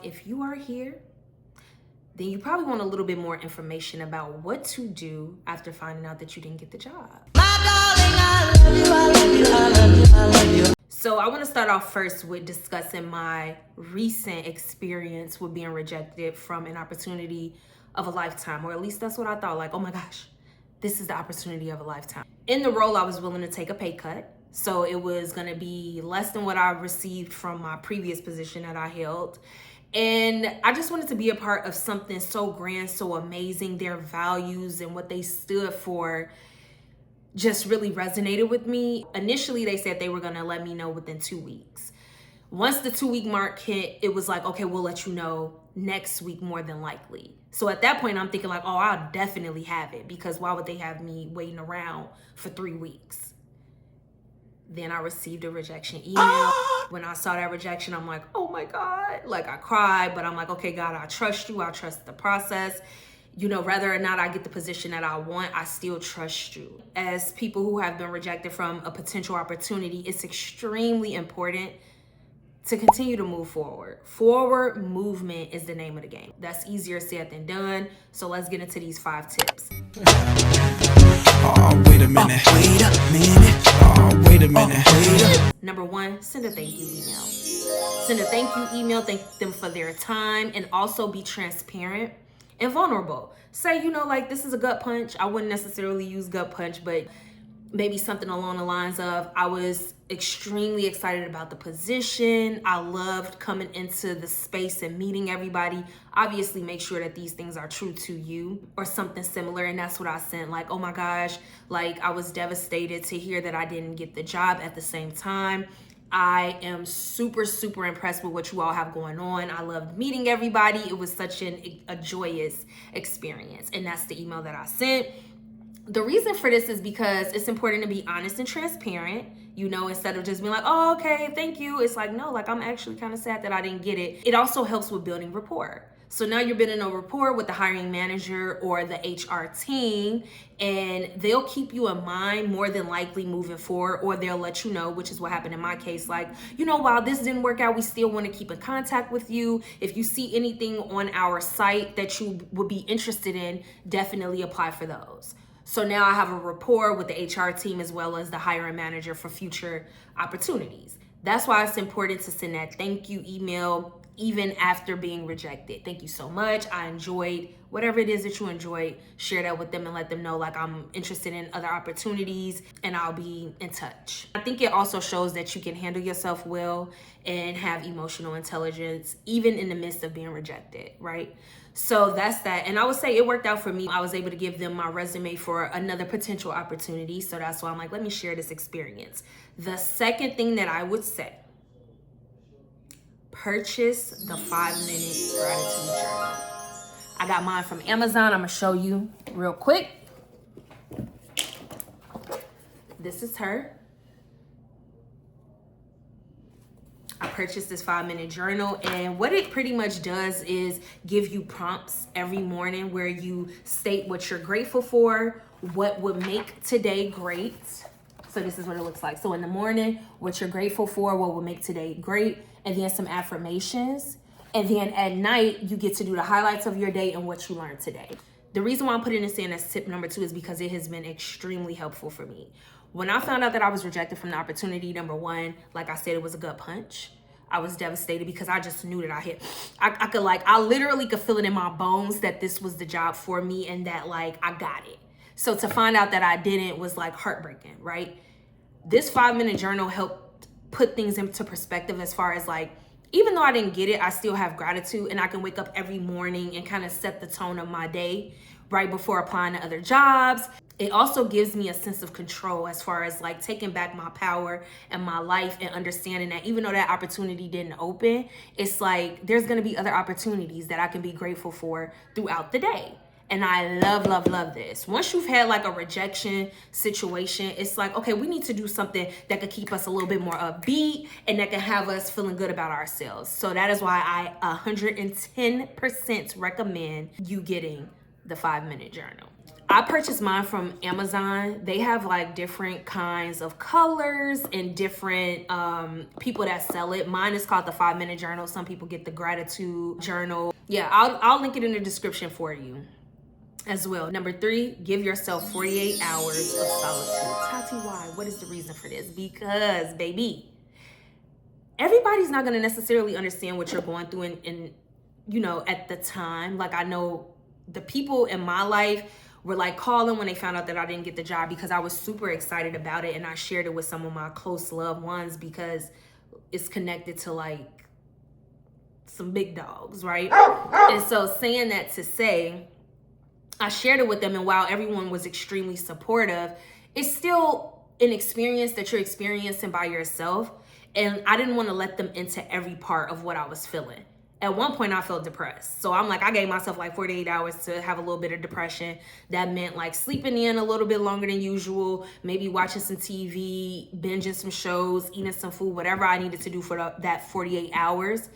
If you are here, then you probably want a little bit more information about what to do after finding out that you didn't get the job. So I want to start off first with discussing my recent experience with being rejected from an opportunity of a lifetime, or at least that's what I thought. Like, oh my gosh, this is the opportunity of a lifetime. In the role, I was willing to take a pay cut. So it was going to be less than what I received from my previous position that I held. And I just wanted to be a part of something so grand, so amazing. Their values and what they stood for just really resonated with me. Initially, they said they were going to let me know within 2 weeks. Once the 2-week mark hit, it was like, okay, we'll let you know next week more than likely. So at that point, I'm thinking like, oh, I'll definitely have it, because why would they have me waiting around for 3 weeks? Then I received a rejection email. When I saw that rejection, I'm like, oh my God. Like, I cried, but I'm like, okay, God, I trust you. I trust the process. You know, whether or not I get the position that I want, I still trust you. As people who have been rejected from a potential opportunity, it's extremely important to continue to move forward. Forward movement is the name of the game. That's easier said than done. So let's get into these 5 tips. Wait a minute. Wait a minute. Number 1, send a thank you email. Send a thank you email, thank them for their time, and also be transparent and vulnerable. Say, you know, like, this is a gut punch. I wouldn't necessarily use gut punch, but maybe something along the lines of, I was extremely excited about the position. I loved coming into the space and meeting everybody. Obviously, make sure that these things are true to you, or something similar. And that's what I sent. Like, oh my gosh, like, I was devastated to hear that I didn't get the job. At the same time, I am super, super impressed with what you all have going on. I loved meeting everybody. It was such a joyous experience. And that's the email that I sent. The reason for this is because it's important to be honest and transparent, you know, instead of just being like, oh, okay, thank you. It's like, no, like, I'm actually kind of sad that I didn't get it. It also helps with building rapport. So now you're building a rapport with the hiring manager or the HR team, and they'll keep you in mind more than likely moving forward, or they'll let you know, which is what happened in my case. Like, you know, while this didn't work out, we still want to keep in contact with you. If you see anything on our site that you would be interested in, definitely apply for those. So now I have a rapport with the HR team as well as the hiring manager for future opportunities. That's why it's important to send that thank you email even after being rejected. Thank you so much. I enjoyed whatever it is that you enjoyed. Share that with them and let them know, like, I'm interested in other opportunities and I'll be in touch. I think it also shows that you can handle yourself well and have emotional intelligence even in the midst of being rejected, right? So that's that. And I would say it worked out for me. I was able to give them my resume for another potential opportunity. So that's why I'm like, let me share this experience. The second thing that I would say, purchase the 5-minute gratitude journal. I got mine from Amazon. I'm gonna show you real quick. This is her. I purchased this 5-minute journal, and what it pretty much does is give you prompts every morning where you state what you're grateful for, what would make today great. So this is what it looks like. So in the morning, what you're grateful for, what would make today great, and then some affirmations. And then at night, you get to do the highlights of your day and what you learned today. The reason why I'm putting this in as tip number 2 is because it has been extremely helpful for me. When I found out that I was rejected from the opportunity, number 1, like I said, it was a gut punch. I was devastated because I just knew that I literally could feel it in my bones that this was the job for me and that, like, I got it. So to find out that I didn't was like heartbreaking, right? This 5-minute journal helped put things into perspective as far as, like, even though I didn't get it, I still have gratitude, and I can wake up every morning and kind of set the tone of my day right before applying to other jobs. It also gives me a sense of control as far as, like, taking back my power and my life, and understanding that even though that opportunity didn't open, it's like there's going to be other opportunities that I can be grateful for throughout the day. And I love, love, love this. Once you've had like a rejection situation, it's like, okay, we need to do something that could keep us a little bit more upbeat and that can have us feeling good about ourselves. So that is why I 110% recommend you getting the 5-minute journal. I purchased mine from Amazon. They have like different kinds of colors and different people that sell it. Mine is called the 5-minute journal. Some people get the gratitude journal. Yeah, I'll link it in the description for you as well. Number 3, give yourself 48 hours of solitude. Tati, why? What is the reason for this? Because, baby, everybody's not going to necessarily understand what you're going through in at the time. Like, I know the people in my life were like calling when they found out that I didn't get the job, because I was super excited about it, and I shared it with some of my close loved ones because it's connected to like some big dogs, right? And so saying that to say, I shared it with them, and while everyone was extremely supportive, it's still an experience that you're experiencing by yourself, and I didn't want to let them into every part of what I was feeling. At one point, I felt depressed. So I'm like, I gave myself like 48 hours to have a little bit of depression. That meant like sleeping in a little bit longer than usual, maybe watching some TV, binging some shows, eating some food, whatever I needed to do for that 48 hours.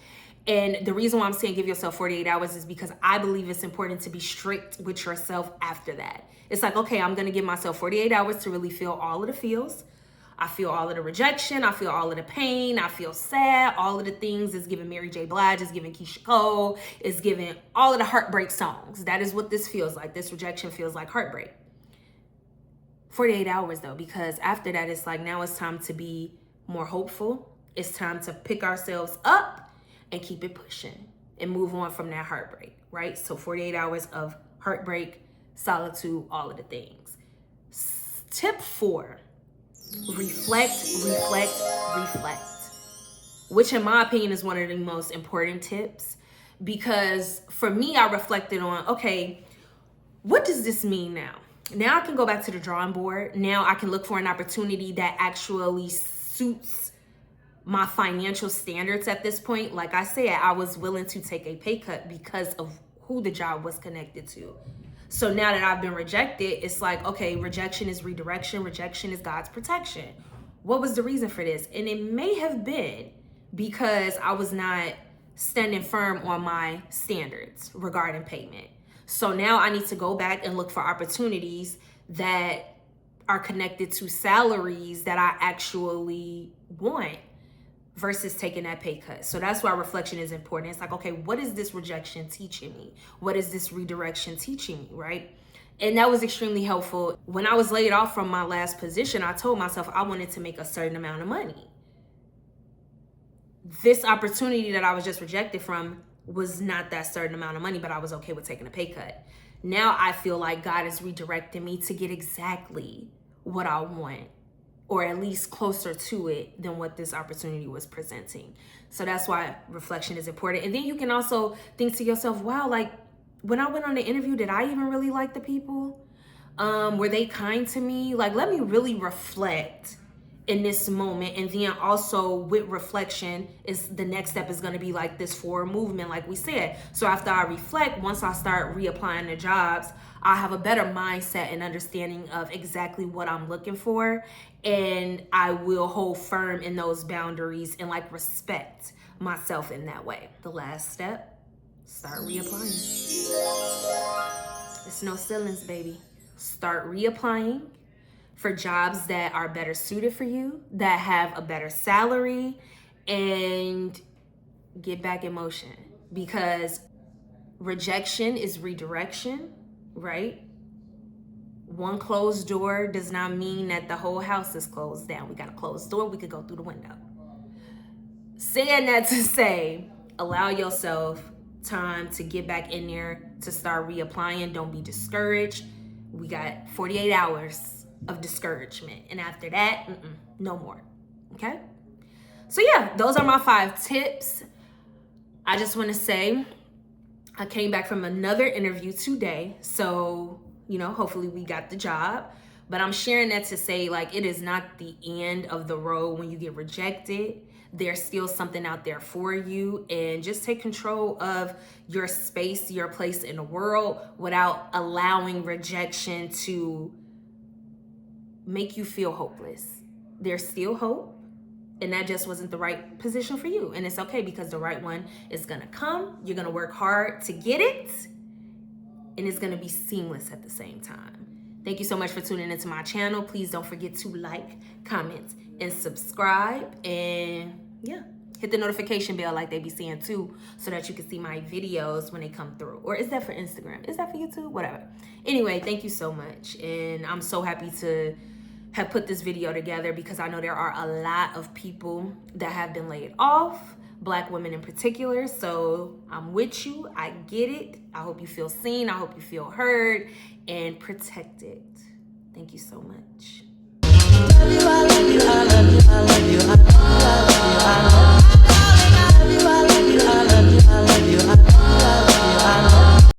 And the reason why I'm saying give yourself 48 hours is because I believe it's important to be strict with yourself after that. It's like, okay, I'm going to give myself 48 hours to really feel all of the feels. I feel all of the rejection. I feel all of the pain. I feel sad. All of the things is giving Mary J. Blige, is giving Keisha Cole, is giving all of the heartbreak songs. That is what this feels like. This rejection feels like heartbreak. 48 hours though, because after that, it's like now it's time to be more hopeful. It's time to pick ourselves up and keep it pushing and move on from that heartbreak, right? So 48 hours of heartbreak, solitude, all of the things. Tip 4. Reflect, reflect, reflect, which in my opinion is one of the most important tips, because for me, I reflected on, okay, what does this mean now? Now I can go back to the drawing board. Now I can look for an opportunity that actually suits my financial standards at this point. Like I said, I was willing to take a pay cut because of who the job was connected to. So now that I've been rejected, it's like, okay, rejection is redirection. Rejection is God's protection. What was the reason for this? And it may have been because I was not standing firm on my standards regarding payment. So now I need to go back and look for opportunities that are connected to salaries that I actually want versus taking that pay cut. So that's why reflection is important. It's like, okay, what is this rejection teaching me? What is this redirection teaching me, right? And that was extremely helpful. When I was laid off from my last position, I told myself I wanted to make a certain amount of money. This opportunity that I was just rejected from was not that certain amount of money, but I was okay with taking a pay cut. Now I feel like God is redirecting me to get exactly what I want, or at least closer to it than what this opportunity was presenting. So that's why reflection is important. And then you can also think to yourself, wow, like when I went on the interview, did I even really like the people? Were they kind to me? Like, let me really reflect in this moment. And then also with reflection, is the next step is going to be like this forward movement, like we said. So after I reflect, once I start reapplying to jobs, I have a better mindset and understanding of exactly what I'm looking for. And I will hold firm in those boundaries and like respect myself in that way. The last step, start reapplying. It's no ceilings, baby. Start reapplying for jobs that are better suited for you, that have a better salary, and get back in motion, because rejection is redirection, right? One closed door does not mean that the whole house is closed down. We got a closed door, we could go through the window. Saying that to say, allow yourself time to get back in there, to start reapplying. Don't be discouraged. We got 48 hours of discouragement. And after that, no more, okay? So yeah, those are my 5 tips. I just want to say, I came back from another interview today. So, hopefully we got the job. But I'm sharing that to say, like, it is not the end of the road when you get rejected. There's still something out there for you. And just take control of your space, your place in the world, without allowing rejection to make you feel hopeless. There's still hope. And that just wasn't the right position for you. And it's okay, because the right one is going to come. You're going to work hard to get it. And it's going to be seamless at the same time. Thank you so much for tuning into my channel. Please don't forget to like, comment, and subscribe. And yeah, hit the notification bell like they be saying too, so that you can see my videos when they come through. Or is that for Instagram? Is that for YouTube? Whatever. Anyway, thank you so much. And I'm so happy to have put this video together because I know there are a lot of people that have been laid off, Black women in particular. So I'm with you. I get it. I hope you feel seen. I hope you feel heard and protected. Thank you so much.